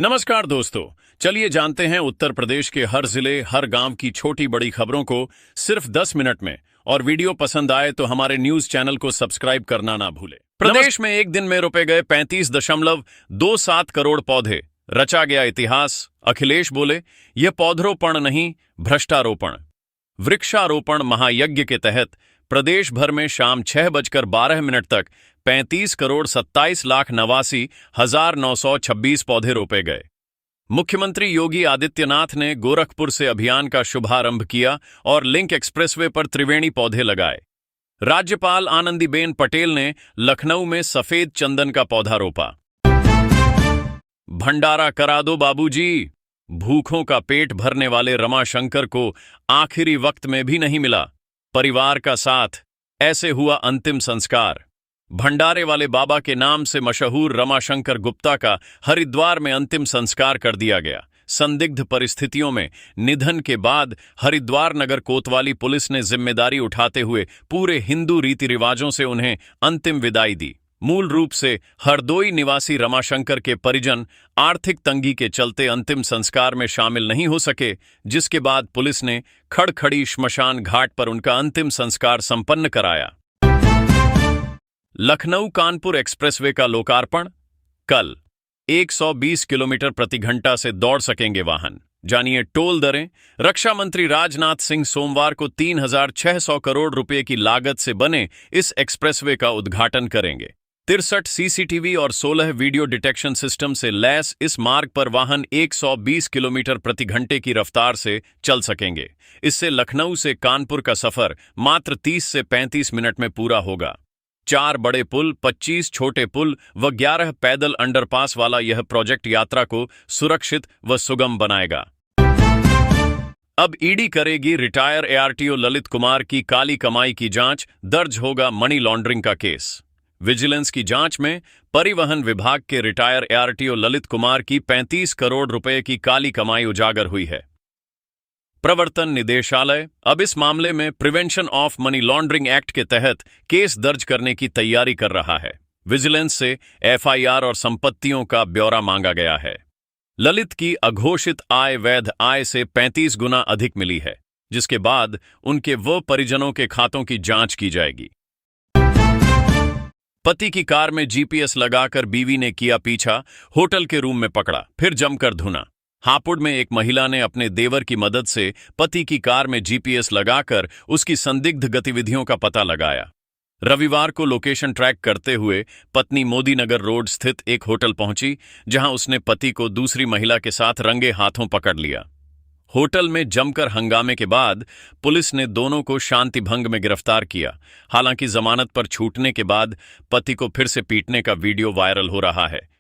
नमस्कार दोस्तों। चलिए जानते हैं उत्तर प्रदेश के हर जिले हर गांव की छोटी बड़ी खबरों को सिर्फ 10 मिनट में। और वीडियो पसंद आए तो हमारे न्यूज चैनल को सब्सक्राइब करना ना भूलें। प्रदेश में एक दिन में रोपे गए 35.27 करोड़ पौधे, रचा गया इतिहास। अखिलेश बोले, यह पौधरोपण नहीं, भ्रष्टारोपण। वृक्षारोपण महायज्ञ के तहत प्रदेश भर में शाम 6:12 तक 35,27,89,926 पौधे रोपे गए। मुख्यमंत्री योगी आदित्यनाथ ने गोरखपुर से अभियान का शुभारंभ किया और लिंक एक्सप्रेसवे पर त्रिवेणी पौधे लगाए। राज्यपाल आनंदीबेन पटेल ने लखनऊ में सफेद चंदन का पौधा रोपा। भंडारा करा दो बाबूजी। भूखों का पेट भरने वाले रमाशंकर को आखिरी वक्त में भी नहीं मिला परिवार का साथ, ऐसे हुआ अंतिम संस्कार। भंडारे वाले बाबा के नाम से मशहूर रमाशंकर गुप्ता का हरिद्वार में अंतिम संस्कार कर दिया गया। संदिग्ध परिस्थितियों में निधन के बाद हरिद्वार नगर कोतवाली पुलिस ने जिम्मेदारी उठाते हुए पूरे हिंदू रीति रिवाजों से उन्हें अंतिम विदाई दी। मूल रूप से हरदोई निवासी रमाशंकर के परिजन आर्थिक तंगी के चलते अंतिम संस्कार में शामिल नहीं हो सके, जिसके बाद पुलिस ने खड़खड़ी श्मशान घाट पर उनका अंतिम संस्कार संपन्न कराया। लखनऊ कानपुर एक्सप्रेसवे का लोकार्पण कल। 120 किलोमीटर प्रति घंटा से दौड़ सकेंगे वाहन, जानिए टोल दरें। रक्षा मंत्री राजनाथ सिंह सोमवार को 3,600 करोड़ रुपए की लागत से बने इस एक्सप्रेसवे का उद्घाटन करेंगे। 63 सीसीटीवी और 16 वीडियो डिटेक्शन सिस्टम से लैस इस मार्ग पर वाहन 120 किलोमीटर प्रति घंटे की रफ्तार से चल सकेंगे। इससे लखनऊ से कानपुर का सफर मात्र 30 से 35 मिनट में पूरा होगा। 4 बड़े पुल, 25 छोटे पुल व 11 पैदल अंडरपास वाला यह प्रोजेक्ट यात्रा को सुरक्षित व सुगम बनाएगा। अब ईडी करेगी रिटायर एआरटीओ ललित कुमार की काली कमाई की जांच, दर्ज होगा मनी लॉन्ड्रिंग का केस। विजिलेंस की जांच में परिवहन विभाग के रिटायर एआरटीओ ललित कुमार की 35 करोड़ रुपए की काली कमाई उजागर हुई है। प्रवर्तन निदेशालय अब इस मामले में prevention of money laundering act के तहत केस दर्ज करने की तैयारी कर रहा है। विजिलेंस से एफआईआर और संपत्तियों का ब्यौरा मांगा गया है। ललित की अघोषित आय वैध आय से 35 गुना अधिक मिली है, जिसके बाद उनके वो परिजनों के खातों की जांच की जाएगी। पति की कार में जीपीएस लगाकर बीवी ने किया पीछा, होटल के रूम में पकड़ा, फिर जमकर धुना। हापुड़ में एक महिला ने अपने देवर की मदद से पति की कार में जीपीएस लगाकर उसकी संदिग्ध गतिविधियों का पता लगाया। रविवार को लोकेशन ट्रैक करते हुए पत्नी मोदीनगर रोड स्थित एक होटल पहुंची, जहां उसने पति को दूसरी महिला के साथ रंगे हाथों पकड़ लिया। होटल में जमकर हंगामे के बाद पुलिस ने दोनों को शांति भंग में गिरफ्तार किया। हालांकि जमानत पर छूटने के बाद पति को फिर से पीटने का वीडियो वायरल हो रहा है।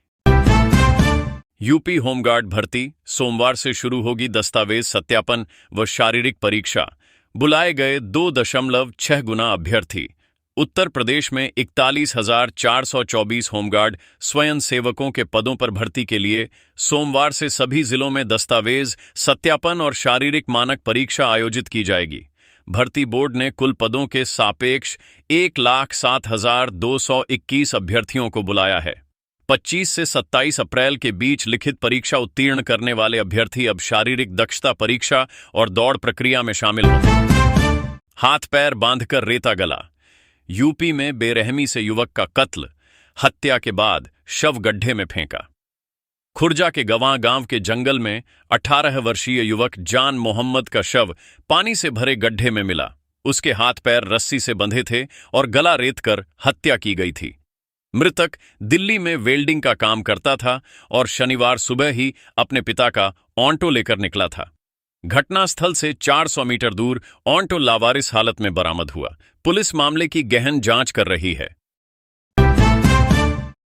यूपी होमगार्ड भर्ती सोमवार से शुरू होगी दस्तावेज सत्यापन व शारीरिक परीक्षा। बुलाए गए 2.6 गुना अभ्यर्थी। उत्तर प्रदेश में 41,424 होमगार्ड स्वयं सेवकों के पदों पर भर्ती के लिए सोमवार से सभी जिलों में दस्तावेज सत्यापन और शारीरिक मानक परीक्षा आयोजित की जाएगी। भर्ती बोर्ड ने कुल पदों के सापेक्ष 1,07,221 अभ्यर्थियों को बुलाया है। 25 से 27 अप्रैल के बीच लिखित परीक्षा उत्तीर्ण करने वाले अभ्यर्थी अब शारीरिक दक्षता परीक्षा और दौड़ प्रक्रिया में शामिल होंगे। हाथ पैर बांधकर रेता गला। यूपी में बेरहमी से युवक का कत्ल, हत्या के बाद शव गड्ढे में फेंका। खुर्जा के गवां गांव के जंगल में 18 वर्षीय युवक जान मोहम्मद का शव पानी से भरे गड्ढे में मिला। उसके हाथ पैर रस्सी से बंधे थे और गला रेतकर हत्या की गई थी। मृतक दिल्ली में वेल्डिंग का काम करता था और शनिवार सुबह ही अपने पिता का ऑन्टो लेकर निकला था। घटनास्थल से 400 मीटर दूर ऑन्टो लावारिस हालत में बरामद हुआ। पुलिस मामले की गहन जांच कर रही है।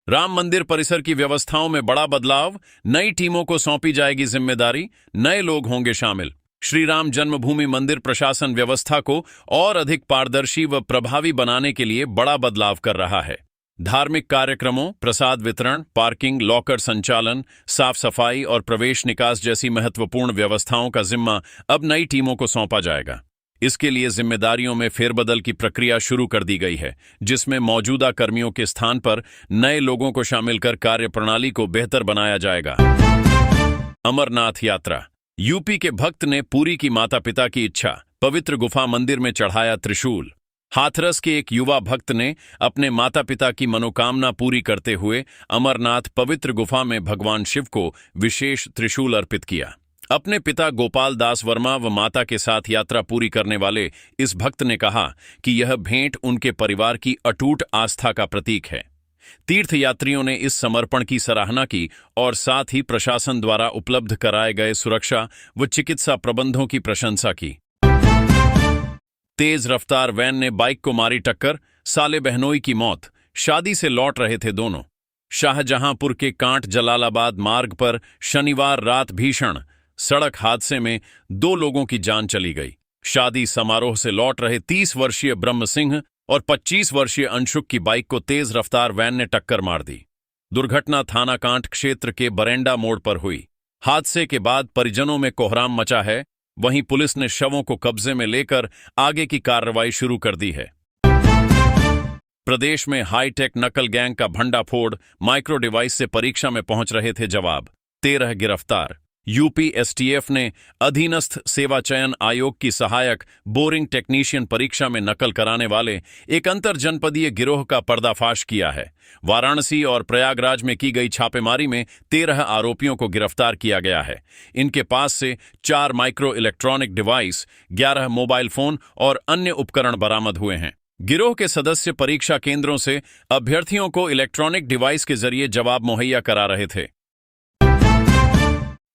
राम मंदिर परिसर की व्यवस्थाओं में बड़ा बदलाव, नई टीमों को सौंपी जाएगी जिम्मेदारी, नए लोग होंगे शामिल। श्री राम जन्मभूमि मंदिर प्रशासन व्यवस्था को और अधिक पारदर्शी व प्रभावी बनाने के लिए बड़ा बदलाव कर रहा है। धार्मिक कार्यक्रमों, प्रसाद वितरण, पार्किंग, लॉकर संचालन, साफ सफाई और प्रवेश निकास जैसी महत्वपूर्ण व्यवस्थाओं का जिम्मा अब नई टीमों को सौंपा जाएगा। इसके लिए जिम्मेदारियों में फेरबदल की प्रक्रिया शुरू कर दी गई है, जिसमें मौजूदा कर्मियों के स्थान पर नए लोगों को शामिल कर कार्यप्रणाली को बेहतर बनाया जाएगा। अमरनाथ यात्रा। यूपी के भक्त ने पुरी की माता पिता की इच्छा, पवित्र गुफा मंदिर में चढ़ाया त्रिशूल। हाथरस के एक युवा भक्त ने अपने माता पिता की मनोकामना पूरी करते हुए अमरनाथ पवित्र गुफा में भगवान शिव को विशेष त्रिशूल अर्पित किया। अपने पिता गोपाल दास वर्मा व माता के साथ यात्रा पूरी करने वाले इस भक्त ने कहा कि यह भेंट उनके परिवार की अटूट आस्था का प्रतीक है। तीर्थयात्रियों ने इस समर्पण की सराहना की और साथ ही प्रशासन द्वारा उपलब्ध कराए गए सुरक्षा व चिकित्सा प्रबंधों की प्रशंसा की। तेज रफ्तार वैन ने बाइक को मारी टक्कर, साले बहनोई की मौत। शादी से लौट रहे थे दोनों। शाहजहांपुर के कांट जलालाबाद मार्ग पर शनिवार रात भीषण सड़क हादसे में 2 लोगों की जान चली गई। शादी समारोह से लौट रहे 30 वर्षीय ब्रह्म सिंह और 25 वर्षीय अंशुक की बाइक को तेज रफ्तार वैन ने टक्कर मार दी। दुर्घटना थाना कांट क्षेत्र के बरेंडा मोड़ पर हुई। हादसे के बाद परिजनों में कोहराम मचा है। वहीं पुलिस ने शवों को कब्जे में लेकर आगे की कार्रवाई शुरू कर दी है। प्रदेश में हाईटेक नकल गैंग का भंडाफोड़, माइक्रो डिवाइस से परीक्षा में पहुंच रहे थे जवाब। 13 गिरफ्तार। यूपी एसटीएफ ने अधीनस्थ सेवा चयन आयोग की सहायक बोरिंग टेक्नीशियन परीक्षा में नकल कराने वाले एक अंतर जनपदीय गिरोह का पर्दाफाश किया है। वाराणसी और प्रयागराज में की गई छापेमारी में 13 आरोपियों को गिरफ्तार किया गया है। इनके पास से 4 micro electronic device, 11 mobile phone और अन्य उपकरण बरामद हुए हैं। गिरोह के सदस्य परीक्षा केंद्रों से अभ्यर्थियों को इलेक्ट्रॉनिक डिवाइस के जरिए जवाब मुहैया करा रहे थे।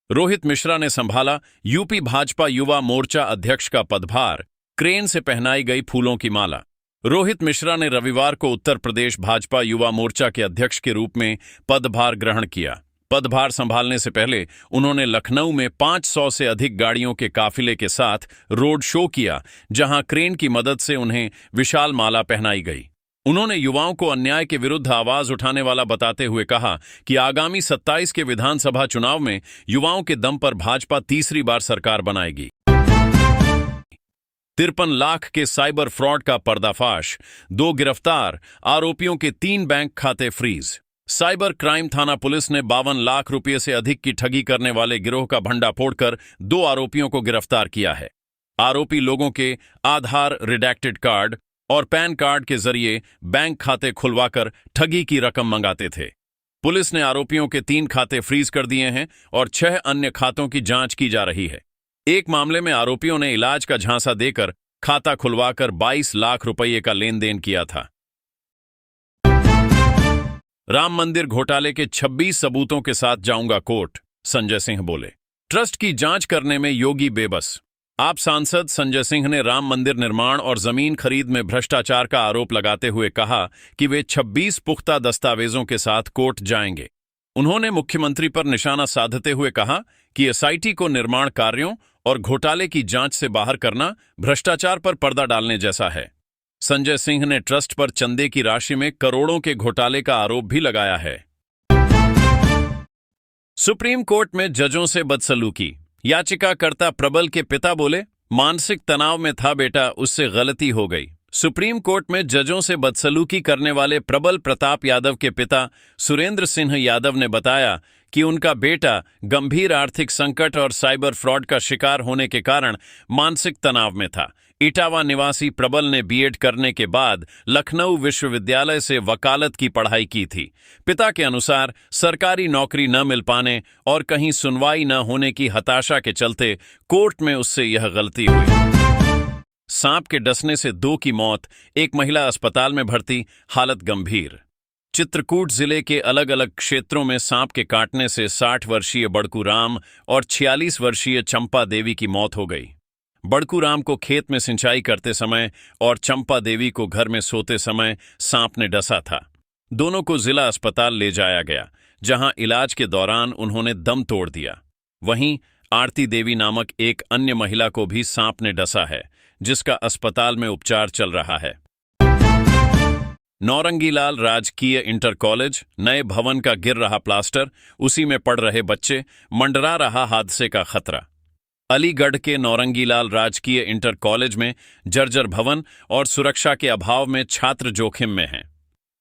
रोहित मिश्रा ने संभाला यूपी भाजपा युवा मोर्चा अध्यक्ष का पदभार, क्रेन से पहनाई गई फूलों की माला। रोहित मिश्रा ने रविवार को उत्तर प्रदेश भाजपा युवा मोर्चा के अध्यक्ष के रूप में पदभार ग्रहण किया। पदभार संभालने से पहले उन्होंने लखनऊ में 500 से अधिक गाड़ियों के काफिले के साथ रोड शो किया, जहां क्रेन की मदद से उन्हें विशाल माला पहनाई गई। उन्होंने युवाओं को अन्याय के विरुद्ध आवाज उठाने वाला बताते हुए कहा कि आगामी 27 के विधानसभा चुनाव में युवाओं के दम पर भाजपा तीसरी बार सरकार बनाएगी। 53 लाख के साइबर फ्रॉड का पर्दाफाश, 2 गिरफ्तार, आरोपियों के 3 बैंक खाते फ्रीज। साइबर क्राइम थाना पुलिस ने 52 लाख रुपये से अधिक की ठगी करने वाले गिरोह का भंडा फोड़कर 2 आरोपियों को गिरफ्तार किया है। आरोपी लोगों के आधार रिडैक्टेड कार्ड और पैन कार्ड के जरिए बैंक खाते खुलवाकर ठगी की रकम मंगाते थे। पुलिस ने आरोपियों के 3 खाते फ्रीज कर दिए हैं और 6 अन्य खातों की जांच की जा रही है। एक मामले में आरोपियों ने इलाज का झांसा देकर खाता खुलवाकर 22 लाख रुपये का लेन देन किया था। राम मंदिर घोटाले के 26 सबूतों के साथ जाऊंगा कोर्ट, संजय सिंह बोले। ट्रस्ट की जांच करने में योगी बेबस। आप सांसद संजय सिंह ने राम मंदिर निर्माण और जमीन खरीद में भ्रष्टाचार का आरोप लगाते हुए कहा कि वे 26 पुख्ता दस्तावेजों के साथ कोर्ट जाएंगे। उन्होंने मुख्यमंत्री पर निशाना साधते हुए कहा कि एसआईटी को निर्माण कार्यों और घोटाले की जांच से बाहर करना भ्रष्टाचार पर पर्दा डालने जैसा है। संजय सिंह ने ट्रस्ट पर चंदे की राशि में करोड़ों के घोटाले का आरोप भी लगाया है। सुप्रीम कोर्ट में जजों से बदसलूकी। याचिकाकर्ता प्रबल के पिता बोले, मानसिक तनाव में था बेटा, उससे गलती हो गई। सुप्रीम कोर्ट में जजों से बदसलूकी करने वाले प्रबल प्रताप यादव के पिता सुरेंद्र सिंह यादव ने बताया कि उनका बेटा गंभीर आर्थिक संकट और साइबर फ्रॉड का शिकार होने के कारण मानसिक तनाव में था। इटावा निवासी प्रबल ने बीएड करने के बाद लखनऊ विश्वविद्यालय से वकालत की पढ़ाई की थी। पिता के अनुसार सरकारी नौकरी न मिल पाने और कहीं सुनवाई न होने की हताशा के चलते कोर्ट में उससे यह गलती हुई। सांप के डसने से 2 की मौत, एक महिला अस्पताल में भर्ती, हालत गंभीर। चित्रकूट जिले के अलग अलग क्षेत्रों में सांप के काटने से 60 वर्षीय बड़कू राम और 46 वर्षीय चंपा देवी की मौत हो गई। बड़कू राम को खेत में सिंचाई करते समय और चंपा देवी को घर में सोते समय सांप ने डसा था। दोनों को जिला अस्पताल ले जाया गया, जहां इलाज के दौरान उन्होंने दम तोड़ दिया। वहीं आरती देवी नामक एक अन्य महिला को भी सांप ने डसा है, जिसका अस्पताल में उपचार चल रहा है। नौरंगीलाल राजकीय इंटर कॉलेज, नए भवन का गिर रहा प्लास्टर, उसी में पढ़ रहे बच्चे, मंडरा रहा हादसे का खतरा। अलीगढ़ के नौरंगीलाल राजकीय इंटर कॉलेज में जर्जर भवन और सुरक्षा के अभाव में छात्र जोखिम में हैं।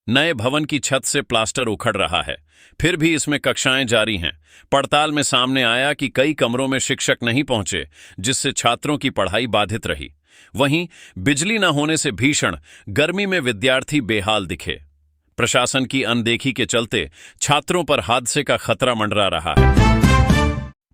नए भवन की छत से प्लास्टर उखड़ रहा है, फिर भी इसमें कक्षाएं जारी हैं। पड़ताल में सामने आया कि कई कमरों में शिक्षक नहीं पहुंचे, जिससे छात्रों की पढ़ाई बाधित रही। वहीं बिजली न होने से भीषण गर्मी में विद्यार्थी बेहाल दिखे। प्रशासन की अनदेखी के चलते छात्रों पर हादसे का खतरा मंडरा रहा है।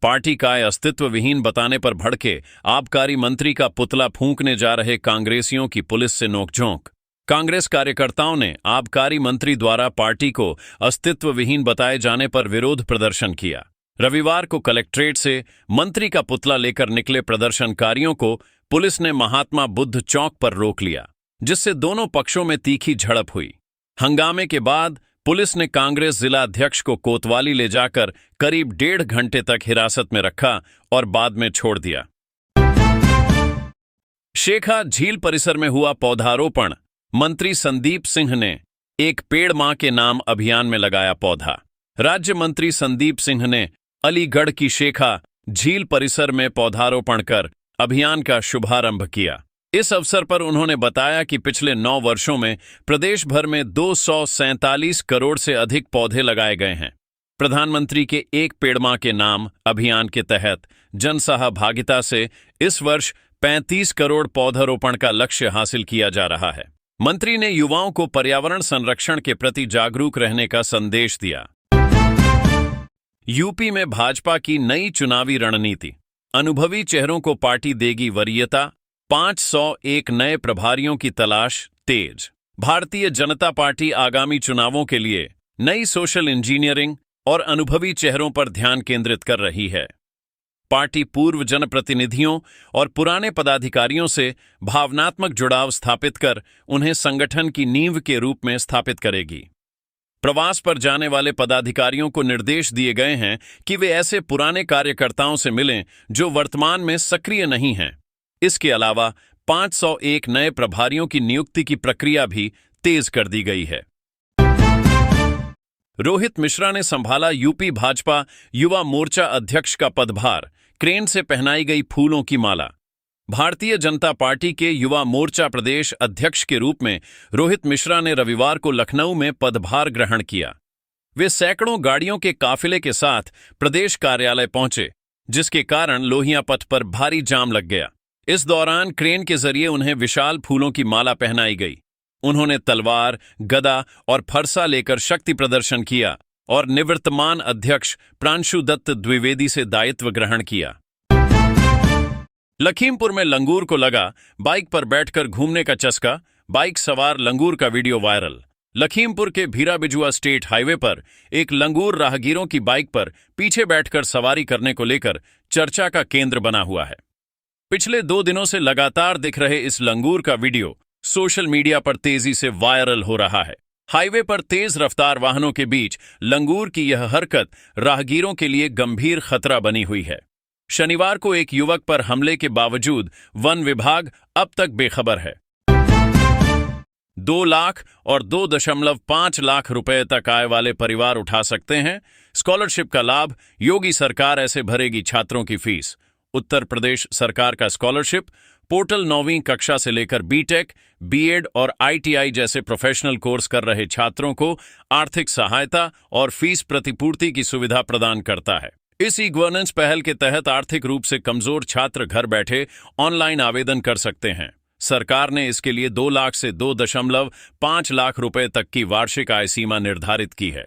पार्टी का अस्तित्व विहीन बताने पर भड़के आबकारी मंत्री का पुतला फूंकने जा रहे कांग्रेसियों की पुलिस से नोकझोंक। कांग्रेस कार्यकर्ताओं ने आबकारी मंत्री द्वारा पार्टी को अस्तित्व विहीन बताए जाने पर विरोध प्रदर्शन किया। रविवार को कलेक्ट्रेट से मंत्री का पुतला लेकर निकले प्रदर्शनकारियों को पुलिस ने महात्मा बुद्ध चौक पर रोक लिया, जिससे दोनों पक्षों में तीखी झड़प हुई। हंगामे के बाद पुलिस ने कांग्रेस जिला अध्यक्ष को कोतवाली ले जाकर करीब 1.5 घंटे तक हिरासत में रखा और बाद में छोड़ दिया। शेखा झील परिसर में हुआ पौधारोपण। मंत्री संदीप सिंह ने एक पेड़ मां के नाम अभियान में लगाया पौधा। राज्य मंत्री संदीप सिंह ने अलीगढ़ की शेखा झील परिसर में पौधारोपण कर अभियान का शुभारंभ किया। इस अवसर पर उन्होंने बताया कि पिछले 9 वर्षों में प्रदेश भर में 247 करोड़ से अधिक पौधे लगाए गए हैं। प्रधानमंत्री के एक पेड़ मां के नाम अभियान के तहत जनसहभागिता से इस वर्ष 35 करोड़ पौधारोपण का लक्ष्य हासिल किया जा रहा है। मंत्री ने युवाओं को पर्यावरण संरक्षण के प्रति जागरूक रहने का संदेश दिया। यूपी में भाजपा की नई चुनावी रणनीति। अनुभवी चेहरों को पार्टी देगी वरीयता। 501 नए प्रभारियों की तलाश तेज। भारतीय जनता पार्टी आगामी चुनावों के लिए नई सोशल इंजीनियरिंग और अनुभवी चेहरों पर ध्यान केंद्रित कर रही है। पार्टी पूर्व जनप्रतिनिधियों और पुराने पदाधिकारियों से भावनात्मक जुड़ाव स्थापित कर उन्हें संगठन की नींव के रूप में स्थापित करेगी। प्रवास पर जाने वाले पदाधिकारियों को निर्देश दिए गए हैं कि वे ऐसे पुराने कार्यकर्ताओं से मिलें जो वर्तमान में सक्रिय नहीं हैं। इसके अलावा 501 नए प्रभारियों की नियुक्ति की प्रक्रिया भी तेज कर दी गई है। रोहित मिश्रा ने संभाला यूपी भाजपा युवा मोर्चा अध्यक्ष का पदभार। क्रेन से पहनाई गई फूलों की माला। भारतीय जनता पार्टी के युवा मोर्चा प्रदेश अध्यक्ष के रूप में रोहित मिश्रा ने रविवार को लखनऊ में पदभार ग्रहण किया। वे सैकड़ों गाड़ियों के काफिले के साथ प्रदेश कार्यालय पहुंचे, जिसके कारण लोहिया पथ पर भारी जाम लग गया। इस दौरान क्रेन के जरिए उन्हें विशाल फूलों की माला पहनाई गई। उन्होंने तलवार, गदा और फरसा लेकर शक्ति प्रदर्शन किया और निवर्तमान अध्यक्ष प्रांशु दत्त द्विवेदी से दायित्व ग्रहण किया। लखीमपुर में लंगूर को लगा बाइक पर बैठकर घूमने का चस्का। बाइक सवार लंगूर का वीडियो वायरल। लखीमपुर के भीरा बिजुआ स्टेट हाईवे पर एक लंगूर राहगीरों की बाइक पर पीछे बैठकर सवारी करने को लेकर चर्चा का केंद्र बना हुआ है। पिछले 2 दिनों से लगातार दिख रहे इस लंगूर का वीडियो सोशल मीडिया पर तेजी से वायरल हो रहा है। हाईवे पर तेज रफ्तार वाहनों के बीच लंगूर की यह हरकत राहगीरों के लिए गंभीर खतरा बनी हुई है। शनिवार को एक युवक पर हमले के बावजूद वन विभाग अब तक बेखबर है। 2 लाख और 2.5 लाख रुपए तक आय वाले परिवार उठा सकते हैं स्कॉलरशिप का लाभ। योगी सरकार ऐसे भरेगी छात्रों की फीस। उत्तर प्रदेश सरकार का स्कॉलरशिप पोर्टल 9वीं कक्षा से लेकर बीटेक, बीएड और आईटीआई जैसे प्रोफेशनल कोर्स कर रहे छात्रों को आर्थिक सहायता और फीस प्रतिपूर्ति की सुविधा प्रदान करता है। इस ई गवर्नेंस पहल के तहत आर्थिक रूप से कमजोर छात्र घर बैठे ऑनलाइन आवेदन कर सकते हैं। सरकार ने इसके लिए 2 लाख से 2.5 लाख रुपए तक की वार्षिक आय सीमा निर्धारित की है।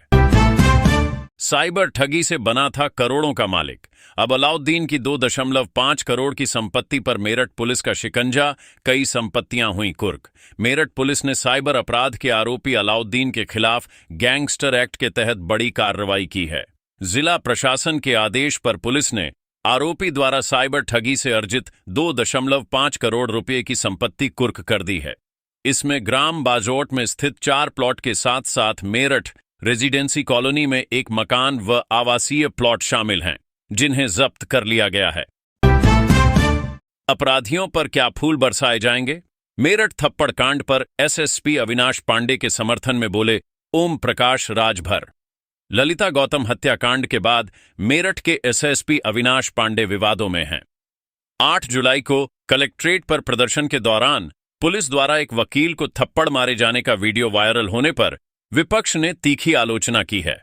साइबर ठगी से बना था करोड़ों का मालिक। अब अलाउद्दीन की 2.5 करोड़ की संपत्ति पर मेरठ पुलिस का शिकंजा। कई संपत्तियां हुई कुर्क। मेरठ पुलिस ने साइबर अपराध के आरोपी अलाउद्दीन के खिलाफ गैंगस्टर एक्ट के तहत बड़ी कार्रवाई की है। जिला प्रशासन के आदेश पर पुलिस ने आरोपी द्वारा साइबर ठगी से अर्जित 2.5 करोड़ रुपए की संपत्ति कुर्क कर दी है। इसमें ग्राम बाजोट में स्थित 4 प्लॉट के साथ साथ मेरठ रेजिडेंसी कॉलोनी में एक मकान व आवासीय प्लॉट शामिल हैं, जिन्हें जब्त कर लिया गया है। अपराधियों पर क्या फूल बरसाए जाएंगे? मेरठ थप्पड़ कांड पर एसएसपी अविनाश पांडे के समर्थन में बोले ओम प्रकाश राजभर। ललिता गौतम हत्याकांड के बाद मेरठ के एसएसपी अविनाश पांडे विवादों में हैं। 8 जुलाई को कलेक्ट्रेट पर प्रदर्शन के दौरान पुलिस द्वारा एक वकील को थप्पड़ मारे जाने का वीडियो वायरल होने पर विपक्ष ने तीखी आलोचना की है।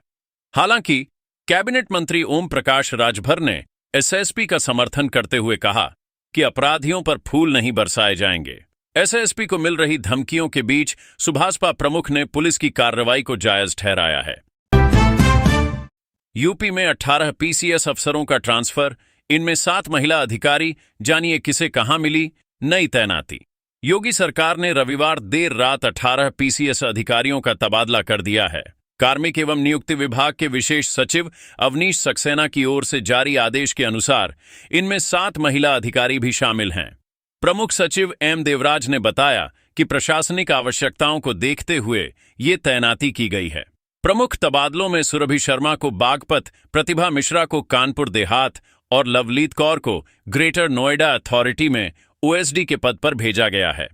हालांकि कैबिनेट मंत्री ओम प्रकाश राजभर ने एसएसपी का समर्थन करते हुए कहा कि अपराधियों पर फूल नहीं बरसाए जाएंगे। एसएसपी को मिल रही धमकियों के बीच सुभाषपा प्रमुख ने पुलिस की कार्रवाई को जायज ठहराया है। यूपी में 18 पीसीएस अफसरों का ट्रांसफर, इनमें 7 महिला अधिकारी। जानिए किसे कहां मिली नई तैनाती। योगी सरकार ने रविवार देर रात 18 पीसीएस अधिकारियों का तबादला कर दिया है। कार्मिक एवं नियुक्ति विभाग के विशेष सचिव अवनीश सक्सेना की ओर से जारी आदेश के अनुसार इनमें 7 महिला अधिकारी भी शामिल हैं। प्रमुख सचिव एम देवराज ने बताया कि प्रशासनिक आवश्यकताओं को देखते हुए ये तैनाती की गई है। प्रमुख तबादलों में सुरभि शर्मा को बागपत, प्रतिभा मिश्रा को कानपुर देहात और लवलीत कौर को ग्रेटर नोएडा अथॉरिटी में ओएसडी के पद पर भेजा गया है।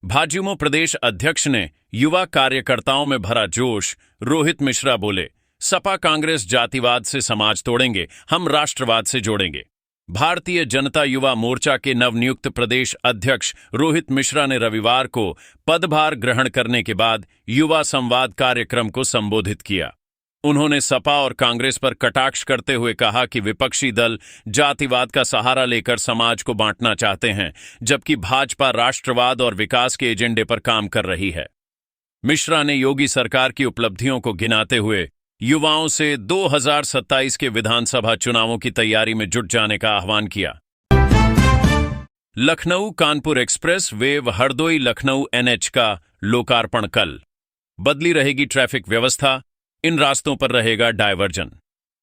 भाजयुमो प्रदेश अध्यक्ष ने युवा कार्यकर्ताओं में भरा जोश। रोहित मिश्रा बोले, सपा कांग्रेस जातिवाद से समाज तोड़ेंगे, हम राष्ट्रवाद से जोड़ेंगे। भारतीय जनता युवा मोर्चा के नवनियुक्त प्रदेश अध्यक्ष रोहित मिश्रा ने रविवार को पदभार ग्रहण करने के बाद युवा संवाद कार्यक्रम को संबोधित किया। उन्होंने सपा और कांग्रेस पर कटाक्ष करते हुए कहा कि विपक्षी दल जातिवाद का सहारा लेकर समाज को बांटना चाहते हैं, जबकि भाजपा राष्ट्रवाद और विकास के एजेंडे पर काम कर रही है। मिश्रा ने योगी सरकार की उपलब्धियों को गिनाते हुए युवाओं से 2027 के विधानसभा चुनावों की तैयारी में जुट जाने का आह्वान किया। लखनऊ कानपुर एक्सप्रेस वे व हरदोई लखनऊ एनएच का लोकार्पण कल। बदली रहेगी ट्रैफिक व्यवस्था, इन रास्तों पर रहेगा डायवर्जन।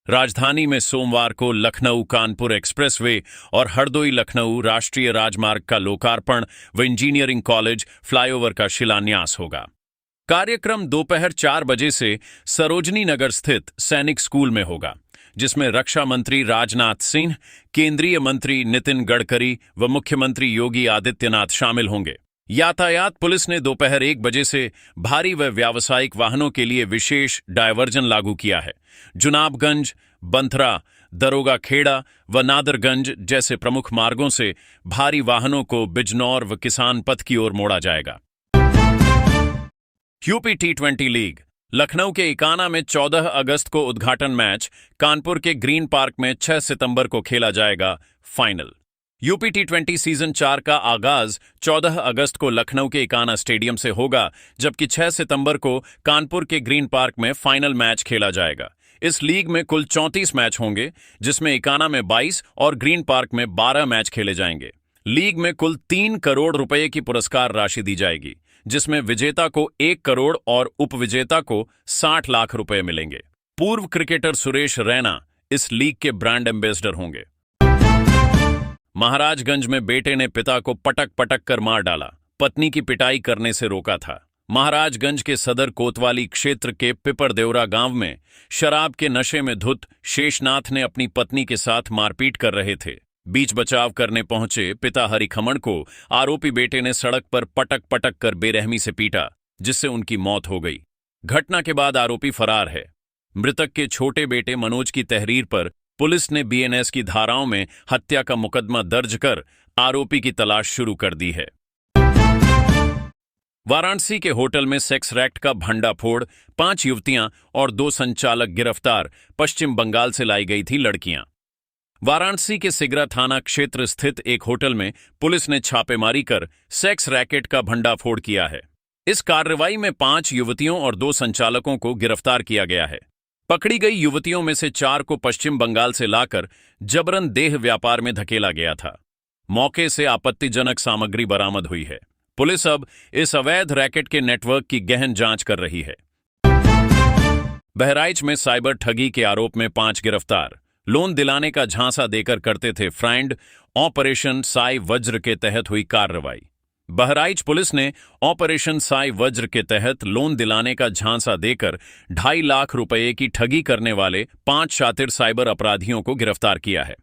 राजधानी में सोमवार को लखनऊ कानपुर एक्सप्रेसवे और हरदोई लखनऊ राष्ट्रीय राजमार्ग का लोकार्पण व इंजीनियरिंग कॉलेज फ्लाईओवर का शिलान्यास होगा। कार्यक्रम दोपहर 4 बजे से सरोजनी नगर स्थित सैनिक स्कूल में होगा, जिसमें रक्षा मंत्री राजनाथ सिंह, केंद्रीय मंत्री नितिन गडकरी व मुख्यमंत्री योगी आदित्यनाथ शामिल होंगे। यातायात पुलिस ने दोपहर 1 बजे से भारी व व्यावसायिक वाहनों के लिए विशेष डायवर्जन लागू किया है। जुनाबगंज, बंथरा, दरोगा खेड़ा व नादरगंज जैसे प्रमुख मार्गों से भारी वाहनों को बिजनौर व किसान पथ की ओर मोड़ा जाएगा। UP T20 league. लखनऊ के इकाना में 14 अगस्त को उद्घाटन मैच, कानपुर के ग्रीन पार्क में 6 सितंबर को खेला जाएगा फाइनल। यूपी T20 सीजन 4 का आगाज 14 अगस्त को लखनऊ के इकाना स्टेडियम से होगा, जबकि 6 सितंबर को कानपुर के ग्रीन पार्क में फाइनल मैच खेला जाएगा। इस लीग में कुल 34 मैच होंगे, जिसमें इकाना में 22 और ग्रीन पार्क में 12 मैच खेले जाएंगे। लीग में कुल 3 करोड़ रुपए की पुरस्कार राशि दी जाएगी, जिसमें विजेता को 1 करोड़ और उपविजेता को 60 लाख रुपए मिलेंगे। पूर्व क्रिकेटर सुरेश रैना इस लीग के ब्रांड एम्बेसडर होंगे। महाराजगंज में बेटे ने पिता को पटक पटक कर मार डाला, पत्नी की पिटाई करने से रोका था। महाराजगंज के सदर कोतवाली क्षेत्र के पिपरदेवरा गांव में शराब के नशे में धुत शेषनाथ ने अपनी पत्नी के साथ मारपीट कर रहे थे। बीच बचाव करने पहुंचे पिता हरिखमण को आरोपी बेटे ने सड़क पर पटक पटक कर बेरहमी से पीटा, जिससे उनकी मौत हो गई। घटना के बाद आरोपी फरार है। मृतक के छोटे बेटे मनोज की तहरीर पर पुलिस ने बीएनएस की धाराओं में हत्या का मुकदमा दर्ज कर आरोपी की तलाश शुरू कर दी है। वाराणसी के होटल में सेक्स रैकेट का भंडाफोड़, 5 युवतियां और 2 संचालक गिरफ्तार। पश्चिम बंगाल से लाई गई थी लड़कियां। वाराणसी के सिगरा थाना क्षेत्र स्थित एक होटल में पुलिस ने छापेमारी कर सेक्स रैकेट का भंडाफोड़ किया है। इस कार्रवाई में 5 युवतियों और 2 संचालकों को गिरफ्तार किया गया है। पकड़ी गई युवतियों में से 4 को पश्चिम बंगाल से लाकर जबरन देह व्यापार में धकेला गया था। मौके से आपत्तिजनक सामग्री बरामद हुई है। पुलिस अब इस अवैध रैकेट के नेटवर्क की गहन जांच कर रही है। बहराइच में साइबर ठगी के आरोप में 5 गिरफ्तार। लोन दिलाने का झांसा देकर करते थे फ्रॉड। ऑपरेशन साई वज्र के तहत हुई कार्रवाई। बहराइच पुलिस ने ऑपरेशन साई वज्र के तहत लोन दिलाने का झांसा देकर 2.5 लाख रुपए की ठगी करने वाले 5 शातिर साइबर अपराधियों को गिरफ्तार किया है।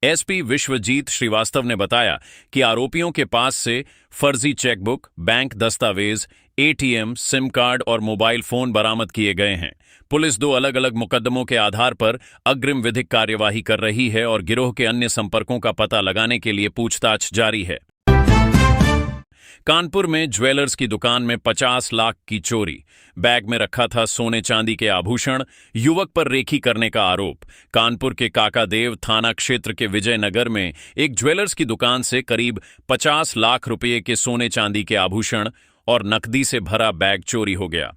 एसपी विश्वजीत श्रीवास्तव ने बताया कि आरोपियों के पास से फर्जी चेकबुक, बैंक दस्तावेज, एटीएम, सिम कार्ड और मोबाइल फोन बरामद किए गए हैं। पुलिस 2 अलग अलग मुकदमों के आधार पर अग्रिम विधिक कार्यवाही कर रही है और गिरोह के अन्य संपर्कों का पता लगाने के लिए पूछताछ जारी है। कानपुर में ज्वेलर्स की दुकान में 50 लाख की चोरी, बैग में रखा था सोने चांदी के आभूषण, युवक पर रेकी करने का आरोप। कानपुर के काकादेव थाना क्षेत्र के विजयनगर में एक ज्वेलर्स की दुकान से करीब 50 लाख रुपए के सोने चांदी के आभूषण और नकदी से भरा बैग चोरी हो गया।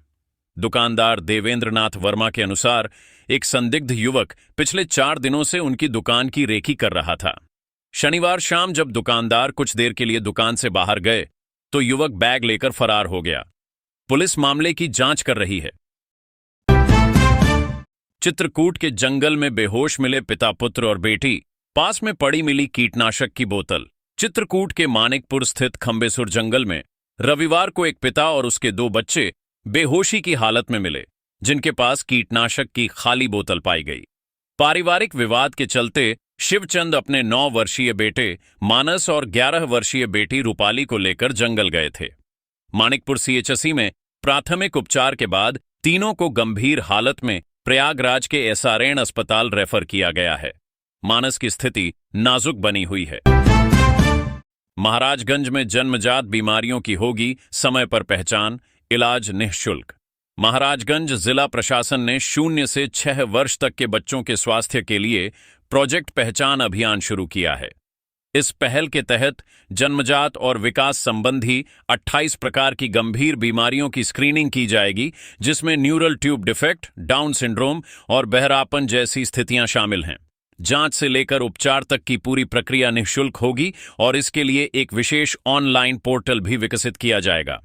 दुकानदार देवेंद्रनाथ वर्मा के अनुसार एक संदिग्ध युवक पिछले 4 दिनों से उनकी दुकान की रेकी कर रहा था। शनिवार शाम जब दुकानदार कुछ देर के लिए दुकान से बाहर गए तो युवक बैग लेकर फरार हो गया। पुलिस मामले की जांच कर रही है। चित्रकूट के जंगल में बेहोश मिले पिता पुत्र और बेटी, पास में पड़ी मिली कीटनाशक की बोतल। चित्रकूट के मानिकपुर स्थित खंबेसुर जंगल में रविवार को एक पिता और उसके 2 बच्चे बेहोशी की हालत में मिले, जिनके पास कीटनाशक की खाली बोतल पाई गई। पारिवारिक विवाद के चलते शिवचंद अपने 9 वर्षीय बेटे मानस और 11 वर्षीय बेटी रूपाली को लेकर जंगल गए थे। मानिकपुर सीएचसी में प्राथमिक उपचार के बाद तीनों को गंभीर हालत में प्रयागराज के एसआरएन अस्पताल रेफर किया गया है। मानस की स्थिति नाजुक बनी हुई है। महाराजगंज में जन्मजात बीमारियों की होगी समय पर पहचान, इलाज निःशुल्क। महाराजगंज जिला प्रशासन ने 0 से 6 वर्ष तक के बच्चों के स्वास्थ्य के लिए प्रोजेक्ट पहचान अभियान शुरू किया है। इस पहल के तहत जन्मजात और विकास संबंधी 28 प्रकार की गंभीर बीमारियों की स्क्रीनिंग की जाएगी, जिसमें neural tube defect, down syndrome और बहरापन जैसी स्थितियां शामिल हैं। जांच से लेकर उपचार तक की पूरी प्रक्रिया निःशुल्क होगी और इसके लिए एक विशेष ऑनलाइन पोर्टल भी विकसित किया जाएगा।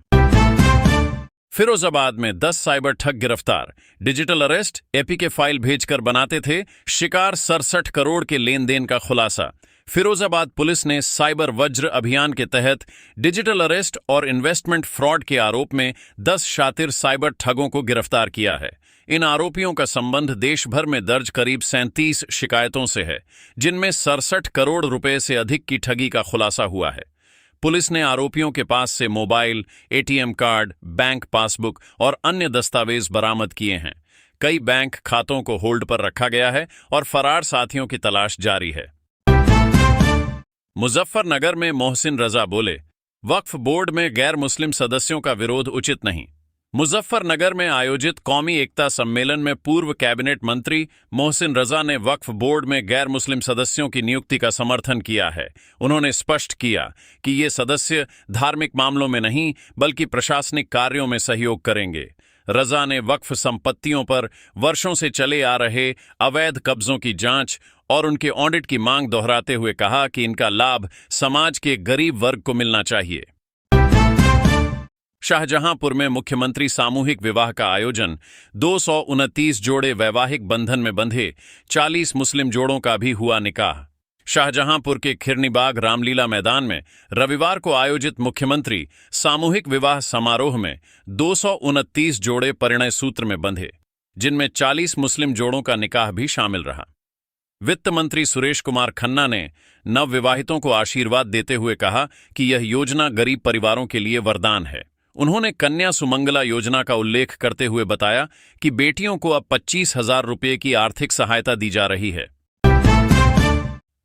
फिरोजाबाद में 10 साइबर ठग गिरफ्तार, डिजिटल अरेस्ट, एपीके फाइल भेजकर बनाते थे शिकार। 67 करोड़ के लेन देन का खुलासा। फिरोजाबाद पुलिस ने साइबर वज्र अभियान के तहत डिजिटल अरेस्ट और इन्वेस्टमेंट फ्रॉड के आरोप में 10 शातिर साइबर ठगों को गिरफ्तार किया है। इन आरोपियों का संबंध देश भर में दर्ज करीब 37 शिकायतों से है, जिनमें 67 करोड़ रुपए से अधिक की ठगी का खुलासा हुआ है। पुलिस ने आरोपियों के पास से mobile, ATM card, bank passbook और अन्य दस्तावेज बरामद किए हैं। कई बैंक खातों को होल्ड पर रखा गया है और फरार साथियों की तलाश जारी है। मुजफ्फरनगर में मोहसिन रजा बोले, वक्फ बोर्ड में गैर मुस्लिम सदस्यों का विरोध उचित नहीं। मुजफ्फरनगर में आयोजित कौमी एकता सम्मेलन में पूर्व कैबिनेट मंत्री मोहसिन रजा ने वक्फ बोर्ड में गैर मुस्लिम सदस्यों की नियुक्ति का समर्थन किया है। उन्होंने स्पष्ट किया कि ये सदस्य धार्मिक मामलों में नहीं बल्कि प्रशासनिक कार्यों में सहयोग करेंगे। रजा ने वक्फ संपत्तियों पर वर्षों से चले आ रहे अवैध कब्जों की जांच और उनके ऑडिट की मांग दोहराते हुए कहा कि इनका लाभ समाज के गरीब वर्ग को मिलना चाहिए। शाहजहांपुर में मुख्यमंत्री सामूहिक विवाह का आयोजन, 229 जोड़े वैवाहिक बंधन में बंधे, 40 मुस्लिम जोड़ों का भी हुआ निकाह। शाहजहांपुर के खिरनीबाग रामलीला मैदान में रविवार को आयोजित मुख्यमंत्री सामूहिक विवाह समारोह में 229 जोड़े परिणय सूत्र में बंधे, जिनमें 40 मुस्लिम जोड़ों का निकाह भी शामिल रहा। वित्त मंत्री सुरेश कुमार खन्ना ने नवविवाहितों को आशीर्वाद देते हुए कहा कि यह योजना गरीब परिवारों के लिए वरदान है। उन्होंने कन्या सुमंगला योजना का उल्लेख करते हुए बताया कि बेटियों को अब 25,000 रुपये की आर्थिक सहायता दी जा रही है।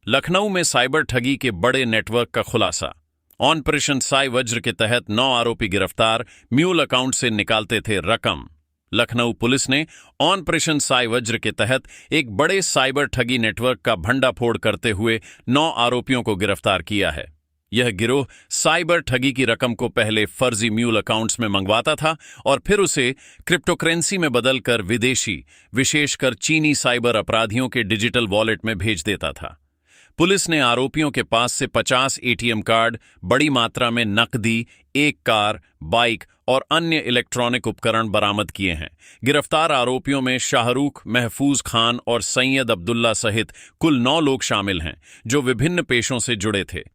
लखनऊ में साइबर ठगी के बड़े नेटवर्क का खुलासा। ऑपरेशन साई वज्र के तहत 9 आरोपी गिरफ्तार, म्यूल अकाउंट से निकालते थे रकम। लखनऊ पुलिस ने ऑपरेशन साई वज्र के तहत एक बड़े साइबर ठगी नेटवर्क का भंडाफोड़ करते हुए 9 आरोपियों को गिरफ्तार किया है। यह गिरोह साइबर ठगी की रकम को पहले फर्जी म्यूल अकाउंट्स में मंगवाता था और फिर उसे क्रिप्टोकरेंसी में बदलकर विदेशी, विशेषकर चीनी साइबर अपराधियों के डिजिटल वॉलेट में भेज देता था। पुलिस ने आरोपियों के पास से 50 एटीएम कार्ड, बड़ी मात्रा में नकदी, एक कार, बाइक और अन्य इलेक्ट्रॉनिक उपकरण बरामद किए हैं। गिरफ्तार आरोपियों में शाहरुख, महफूज खान और सैयद अब्दुल्ला सहित कुल 9 लोग शामिल हैं, जो विभिन्न पेशों से जुड़े थे।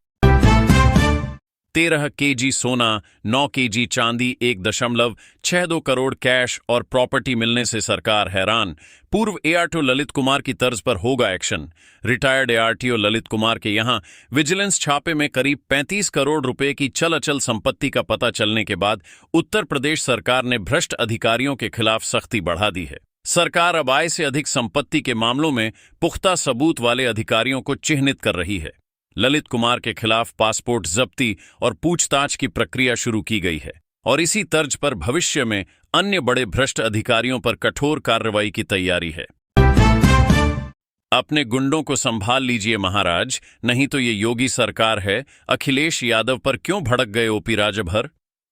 13 केजी सोना, 9 केजी चांदी, 1.62 करोड़ कैश और प्रॉपर्टी मिलने से सरकार हैरान। पूर्व एआरटीओ ललित कुमार की तर्ज पर होगा action. Retired ARTO Lalit Kumar के यहां विजिलेंस छापे में करीब 35 करोड़ रुपए की चल अचल संपत्ति का पता चलने के बाद उत्तर प्रदेश सरकार ने भ्रष्ट अधिकारियों के खिलाफ सख्ती बढ़ा दी है। सरकार अब आय से अधिक संपत्ति के मामलों में पुख्ता सबूत वाले अधिकारियों को चिह्नित कर रही है। ललित कुमार के खिलाफ पासपोर्ट जब्ती और पूछताछ की प्रक्रिया शुरू की गई है और इसी तर्ज पर भविष्य में अन्य बड़े भ्रष्ट अधिकारियों पर कठोर कार्रवाई की तैयारी है। अपने गुंडों को संभाल लीजिए महाराज, नहीं तो ये योगी सरकार है। अखिलेश यादव पर क्यों भड़क गए ओपी राजभर?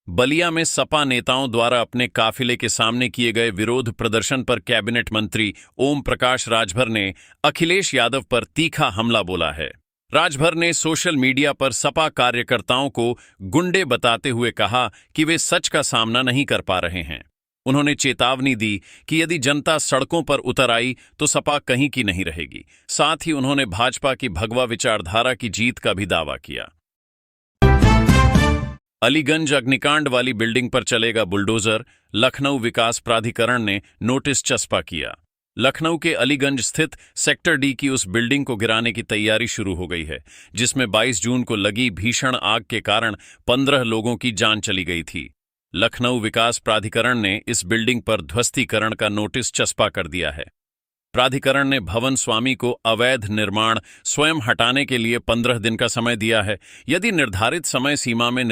बलिया में सपा नेताओं द्वारा अपने काफिले के सामने किए गए विरोध प्रदर्शन पर कैबिनेट मंत्री ओम प्रकाश राजभर ने अखिलेश यादव पर तीखा हमला बोला है। राजभर ने सोशल मीडिया पर सपा कार्यकर्ताओं को गुंडे बताते हुए कहा कि वे सच का सामना नहीं कर पा रहे हैं। उन्होंने चेतावनी दी कि यदि जनता सड़कों पर उतर आई तो सपा कहीं की नहीं रहेगी। साथ ही उन्होंने भाजपा की भगवा विचारधारा की जीत का भी दावा किया। अलीगंज अग्निकांड वाली बिल्डिंग पर चलेगा बुलडोजर, लखनऊ विकास प्राधिकरण ने नोटिस चस्पा किया। लखनऊ के अलीगंज स्थित सेक्टर डी की उस बिल्डिंग को गिराने की तैयारी शुरू हो गई है, जिसमें 22 जून को लगी भीषण आग के कारण 15 लोगों की जान चली गई थी। लखनऊ विकास प्राधिकरण ने इस बिल्डिंग पर ध्वस्तीकरण का नोटिस चस्पा कर दिया है। प्राधिकरण ने भवन स्वामी को अवैध निर्माण स्वयं हटाने के लिए 15 दिन का समय दिया है। यदि निर्धारित समय सीमा में